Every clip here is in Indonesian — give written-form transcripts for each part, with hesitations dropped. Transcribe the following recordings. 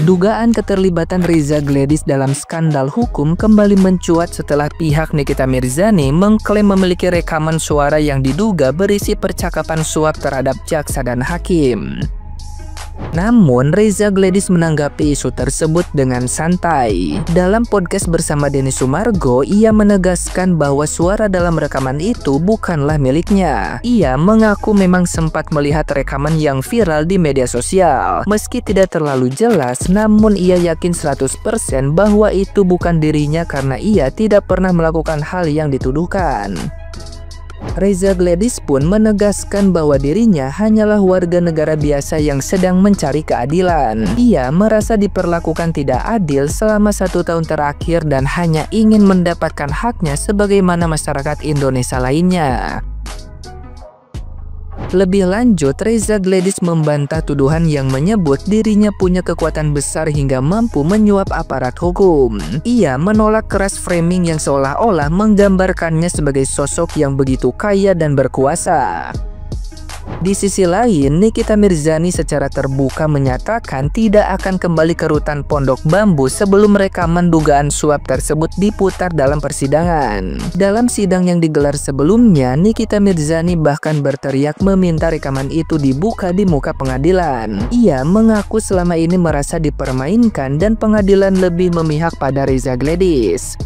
Dugaan keterlibatan Reza Gladys dalam skandal hukum kembali mencuat setelah pihak Nikita Mirzani mengklaim memiliki rekaman suara yang diduga berisi percakapan suap terhadap jaksa dan hakim. Namun, Reza Gladys menanggapi isu tersebut dengan santai. Dalam podcast bersama Denny Sumargo, ia menegaskan bahwa suara dalam rekaman itu bukanlah miliknya. Ia mengaku memang sempat melihat rekaman yang viral di media sosial. Meski tidak terlalu jelas, namun ia yakin 100% bahwa itu bukan dirinya karena ia tidak pernah melakukan hal yang dituduhkan. Reza Gladys pun menegaskan bahwa dirinya hanyalah warga negara biasa yang sedang mencari keadilan. Ia merasa diperlakukan tidak adil selama 1 tahun terakhir dan hanya ingin mendapatkan haknya sebagaimana masyarakat Indonesia lainnya. Lebih lanjut, Reza Gladys membantah tuduhan yang menyebut dirinya punya kekuatan besar hingga mampu menyuap aparat hukum. Ia menolak keras framing yang seolah-olah menggambarkannya sebagai sosok yang begitu kaya dan berkuasa. Di sisi lain, Nikita Mirzani secara terbuka menyatakan tidak akan kembali ke rutan Pondok Bambu sebelum rekaman dugaan suap tersebut diputar dalam persidangan. Dalam sidang yang digelar sebelumnya, Nikita Mirzani bahkan berteriak meminta rekaman itu dibuka di muka pengadilan. Ia mengaku selama ini merasa dipermainkan dan pengadilan lebih memihak pada Reza Gladys.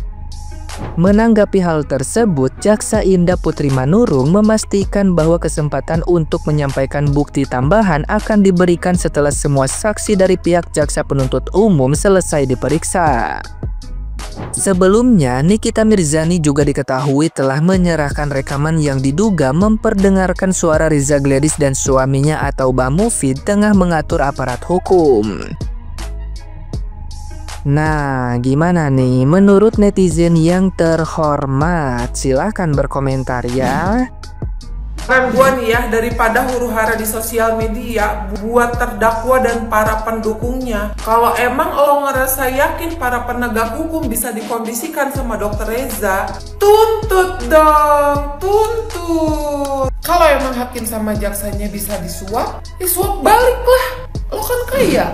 Menanggapi hal tersebut, Jaksa Indah Putri Manurung memastikan bahwa kesempatan untuk menyampaikan bukti tambahan akan diberikan setelah semua saksi dari pihak jaksa penuntut umum selesai diperiksa. Sebelumnya, Nikita Mirzani juga diketahui telah menyerahkan rekaman yang diduga memperdengarkan suara Reza Gladys dan suaminya atau Mbah Mufid tengah mengatur aparat hukum. Nah, gimana nih menurut netizen yang terhormat? Silahkan berkomentar ya. Saran gua nih ya, daripada huru-hara di sosial media, buat terdakwa dan para pendukungnya. Kalau emang lo ngerasa yakin para penegak hukum bisa dikondisikan sama Dr. Reza, tuntut dong, tuntut. Kalau emang hakim sama jaksanya bisa disuap, ya suap balik lah. Lo kan kaya.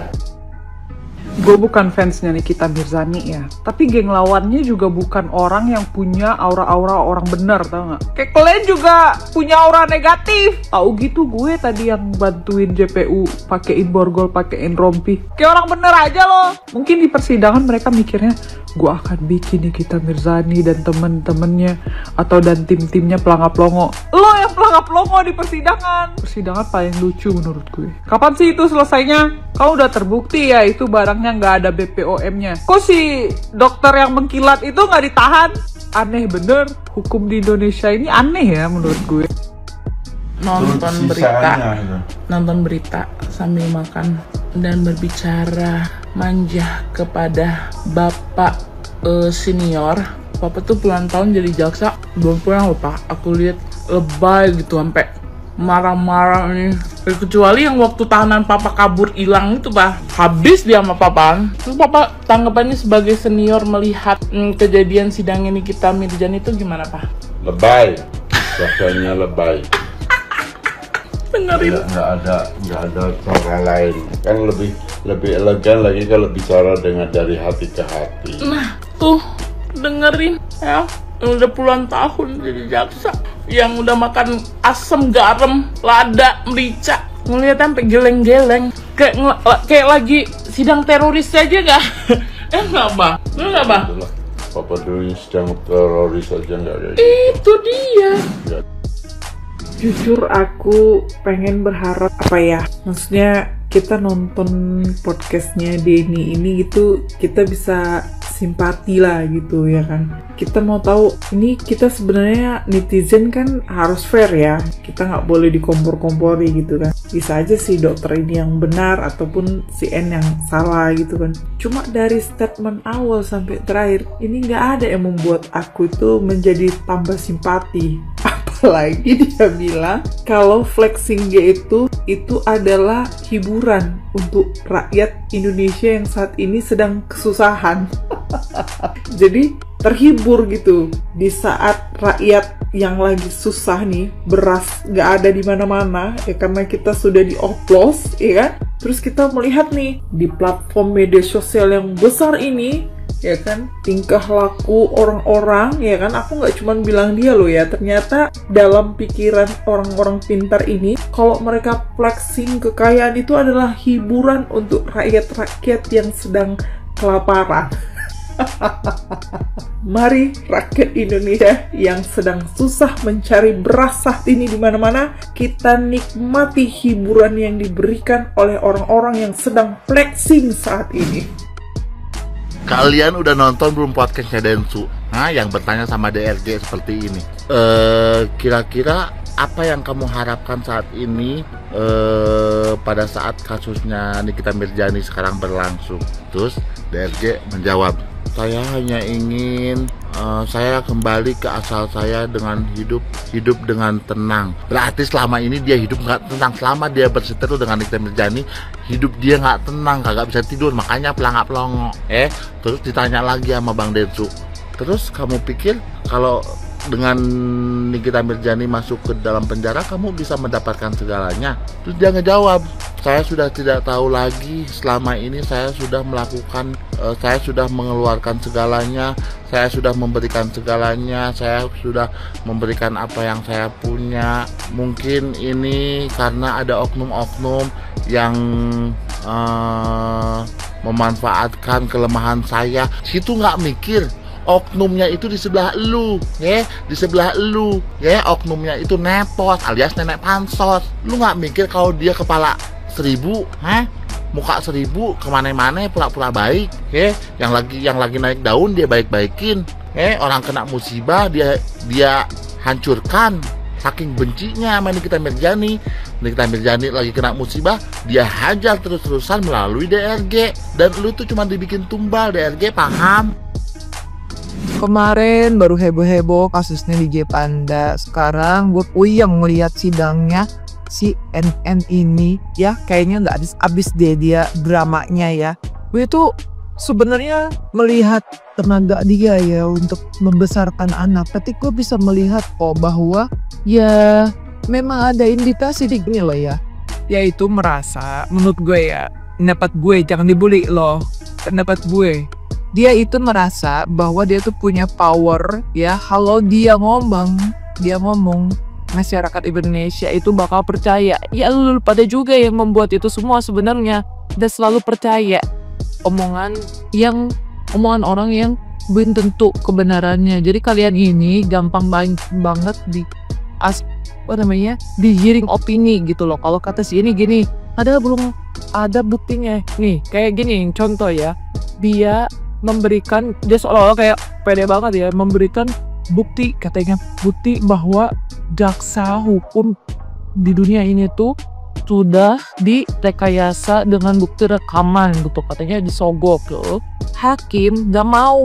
Gue bukan fansnya Nikita Mirzani ya, tapi geng lawannya juga bukan orang yang punya aura-aura orang bener, tau gak? Kayak kalian juga punya aura negatif. Tahu gitu gue tadi yang bantuin JPU pakein borgol, pakein rompi. Kayak orang bener aja loh. Mungkin di persidangan mereka mikirnya, gue akan bikin Nikita Mirzani dan temen-temennya atau dan tim-timnya pelangap-longo. Lo yang pelangap-longo di persidangan. Persidangan paling lucu menurut gue. Kapan sih itu selesainya? Kalau udah terbukti ya itu barangnya nggak ada BPOM-nya. Kok si dokter yang mengkilat itu nggak ditahan? Aneh bener. Hukum di Indonesia ini aneh ya menurut gue. Nonton berita sambil makan dan berbicara manja kepada bapak senior. Bapak tuh puluhan tahun jadi jaksa, belum pernah loh pak aku lihat lebay gitu sampai marah-marah nih. Kecuali yang waktu tahanan papa kabur hilang itu pak, habis dia sama papa. Terus papa tanggapannya sebagai senior melihat kejadian sidangnya Nikita Mirzani itu gimana pak? Lebay, rasanya lebay. Dengerin. Nggak ada cara lain. Kan lebih elegan lagi kalau bicara dengan dari hati ke hati. Nah tuh dengerin ya, yang udah puluhan tahun jadi jaksa, yang udah makan asam garam, lada, merica, ngeliat sampai geleng-geleng, kayak lagi sidang teroris aja gak? Enggak bang, lu nggak bang? Papa dulu sedang teroris aja nggak ada. Itu dia. Nggak. Jujur aku pengen berharap apa ya, maksudnya kita nonton podcastnya Denny ini gitu, kita bisa simpati lah gitu ya kan. Kita mau tahu ini, kita sebenarnya netizen kan harus fair ya, kita nggak boleh dikompor-kompori gitu kan. Bisa aja sih dokter ini yang benar ataupun si N yang salah gitu kan. Cuma dari statement awal sampai terakhir ini nggak ada yang membuat aku itu menjadi tambah simpati. Apalagi dia bilang kalau flexing G itu adalah hiburan untuk rakyat Indonesia yang saat ini sedang kesusahan. Jadi terhibur gitu di saat rakyat yang lagi susah nih, beras nggak ada di mana-mana ya karena kita sudah dioplos ya kan. Terus kita melihat nih di platform media sosial yang besar ini, ya kan, tingkah laku orang-orang, ya kan, aku nggak cuma bilang dia loh ya, ternyata dalam pikiran orang-orang pintar ini, kalau mereka flexing kekayaan itu adalah hiburan untuk rakyat-rakyat yang sedang kelaparan. Mari rakyat Indonesia yang sedang susah mencari beras saat ini di mana-mana, kita nikmati hiburan yang diberikan oleh orang-orang yang sedang flexing saat ini. Kalian udah nonton belum podcastnya Densu? Yang bertanya sama DRG seperti ini. Kira-kira apa yang kamu harapkan saat ini pada saat kasusnya Nikita Mirzani sekarang berlangsung? Terus DRG menjawab, saya hanya ingin saya kembali ke asal saya dengan hidup dengan tenang. Berarti selama ini dia hidup nggak tenang. Selama dia berseteru dengan Nikita Mirzani, hidup dia nggak tenang, kagak bisa tidur, makanya pelangak-pelongo. Terus ditanya lagi sama Bang Densu, terus kamu pikir kalau dengan Nikita Mirzani masuk ke dalam penjara kamu bisa mendapatkan segalanya? Terus dia ngejawab, saya sudah tidak tahu lagi. Selama ini saya sudah melakukan, saya sudah mengeluarkan segalanya, saya sudah memberikan segalanya, saya sudah memberikan apa yang saya punya. Mungkin ini karena ada oknum-oknum yang memanfaatkan kelemahan saya. Situ nggak mikir oknumnya itu di sebelah elu, di sebelah elu, oknumnya itu nepos alias nenek pansos. Lu nggak mikir kalau dia kepala 1000, muka 1000, kemana-mana pura-pura baik, yang lagi naik daun dia baik-baikin, orang kena musibah dia hancurkan. Saking bencinya sama Nikita Mirzani lagi kena musibah, dia hajar terus-terusan melalui DRG, dan lu tuh cuma dibikin tumbal. DRG paham? Kemarin baru heboh-heboh kasusnya di J-Panda. Sekarang gue puyeng ngeliat sidangnya si NN ini, ya kayaknya nggak habis deh dia dramanya ya. Gue tuh sebenarnya melihat tenaga dia ya untuk membesarkan anak, tapi gue bisa melihat bahwa ya memang ada indikasi di gini loh ya, yaitu merasa, menurut gue ya, pendapat gue, jangan dibully loh, pendapat gue, dia itu merasa bahwa dia tuh punya power ya. Kalau dia ngomong masyarakat Indonesia itu bakal percaya. Ya lu pada juga yang membuat itu semua sebenarnya, dan selalu percaya omongan orang yang belum tentu kebenarannya. Jadi kalian ini gampang banget digiring opini gitu loh. Kalau kata si ini gini, belum ada buktinya nih, kayak gini contoh ya, dia seolah-olah kayak pede banget ya, memberikan bukti, katanya bukti bahwa jaksa hukum di dunia ini tuh sudah direkayasa dengan bukti rekaman gitu, katanya disogok loh. Hakim gak mau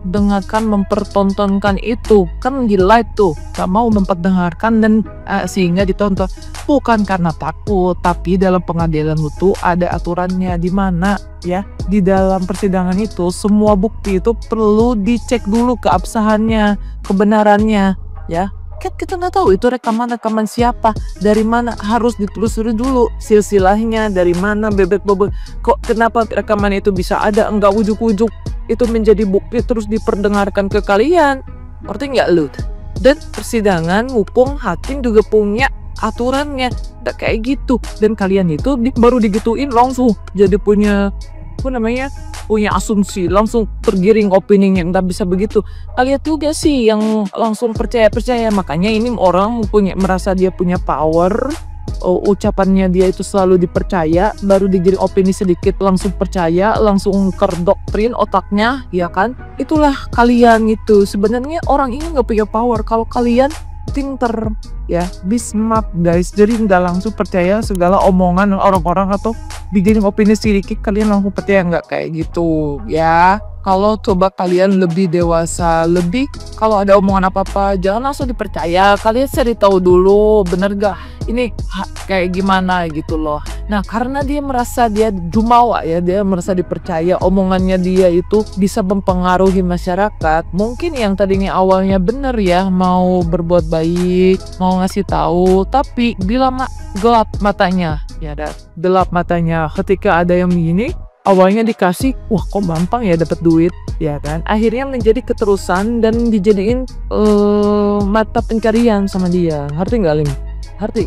mempertontonkan itu, kan di live tuh gak mau memperdengarkan dan sehingga ditonton, bukan karena takut, tapi dalam pengadilan itu ada aturannya, di mana ya di dalam persidangan itu semua bukti itu perlu dicek dulu keabsahannya, kebenarannya ya. Kan kita nggak tahu itu rekaman siapa, dari mana, harus ditelusuri dulu silsilahnya, dari mana bebek-bebek, kok kenapa rekaman itu bisa ada, enggak ujuk-ujuk itu menjadi bukti terus diperdengarkan ke kalian, ngerti nggak lu? Dan persidangan hukum hakim juga punya aturannya, nggak kayak gitu, dan kalian itu baru digituin langsung jadi punya asumsi, langsung tergiring opini yang nggak bisa begitu. Kalian juga sih yang langsung percaya, makanya ini orang merasa dia punya power, ucapannya dia itu selalu dipercaya, baru digiring opini sedikit langsung percaya, langsung terdoktrin otaknya, ya kan? Itulah kalian itu. Sebenarnya orang ini nggak punya power. Kalau kalian pinter ya, be smart guys, jadi nggak langsung percaya segala omongan orang-orang atau bikin opini sedikit kalian langsung percaya, nggak kayak gitu ya. Kalau coba kalian lebih dewasa, kalau ada omongan apa-apa jangan langsung dipercaya, kalian cari tahu dulu bener gak ini kayak gimana gitu loh. Nah karena dia merasa dia jumawa ya, dia merasa dipercaya, omongannya dia itu bisa mempengaruhi masyarakat. Mungkin yang tadinya awalnya bener ya, mau berbuat baik, mau ngasih tahu, tapi bila gelap matanya ya, dan gelap matanya ketika ada yang begini. Awalnya dikasih, wah kok gampang ya dapat duit, ya kan? Akhirnya menjadi keterusan dan dijadiin mata pencarian sama dia. Ngerti nggak, Lim? Ngerti?